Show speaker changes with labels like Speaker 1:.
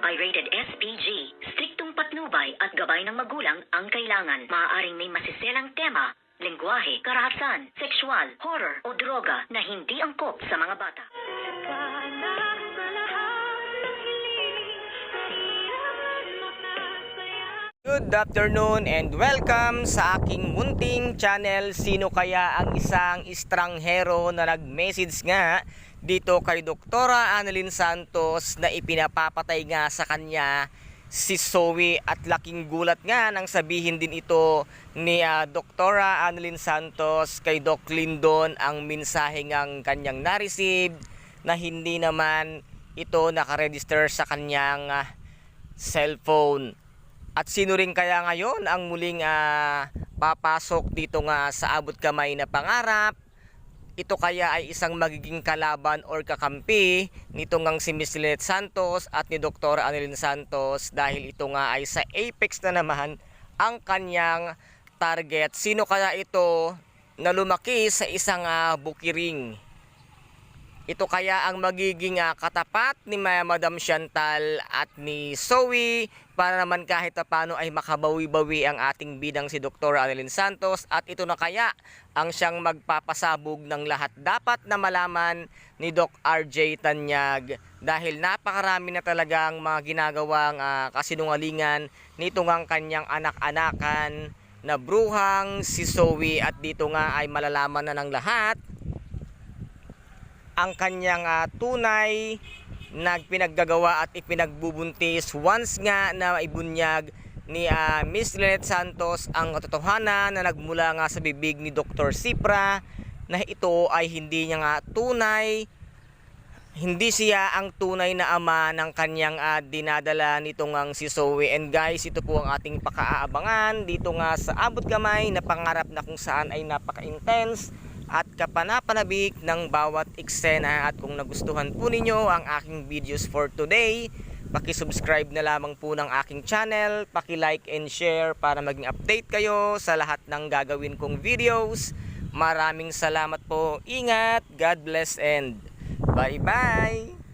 Speaker 1: Pirated SPG. Striktong patnubay at gabay ng magulang ang kailangan. Maaaring may masiselang tema, lengguwahe, karahasan, sexual, horror o droga na hindi angkop sa mga bata.
Speaker 2: Good afternoon and welcome sa aking munting channel. Sino kaya ang isang estranghero na nag-message nga dito kay Doktora Annalyn Santos na ipinapapatay nga sa kanya si Zoe, at laking gulat nga nang sabihin din ito ni Doktora Annalyn Santos kay Doc Lindon ang mensahe ngang kanyang na-receive na hindi naman ito nakaregister sa kanyang cellphone. At sino rin kaya ngayon ang muling papasok dito nga sa abot kamay na pangarap? Ito kaya ay isang magiging kalaban or kakampi nito ngang si Miss Lynette Santos at ni Dr. Annalyn Santos, dahil ito nga ay sa apex na naman ang kanyang target. Sino kaya ito na lumaki sa isang bukiring? Ito kaya ang magiging katapat ni Madam Chantal at ni Zoe para naman kahit paano ay makabawi-bawi ang ating bidang si Dr. Annalyn Santos, at ito na kaya ang siyang magpapasabog ng lahat dapat na malaman ni Doc RJ Tanyag, dahil napakarami na talagang mga ginagawang kasinungalingan nito ngang kanyang anak-anakan na bruhang si Zoe, at dito nga ay malalaman na ng lahat ang kanyang tunay na pinaggagawa at ipinagbubuntis once nga na ibunyag ni Miss Lynette Santos ang katotohanan na nagmula nga sa bibig ni Dr. Cipra na ito ay hindi niya nga tunay, hindi siya ang tunay na ama ng kanyang dinadala nitong ang si Zoe. And guys, ito po ang ating pakaabangan dito nga sa abot kamay na pangarap na kung saan ay napaka-intense at kapanapanabik ng bawat eksena. At kung nagustuhan po ninyo ang aking videos for today, paki-subscribe na lamang po ng aking channel, paki-like and share para maging update kayo sa lahat ng gagawin kong videos. Maraming salamat po, ingat, God bless and bye bye!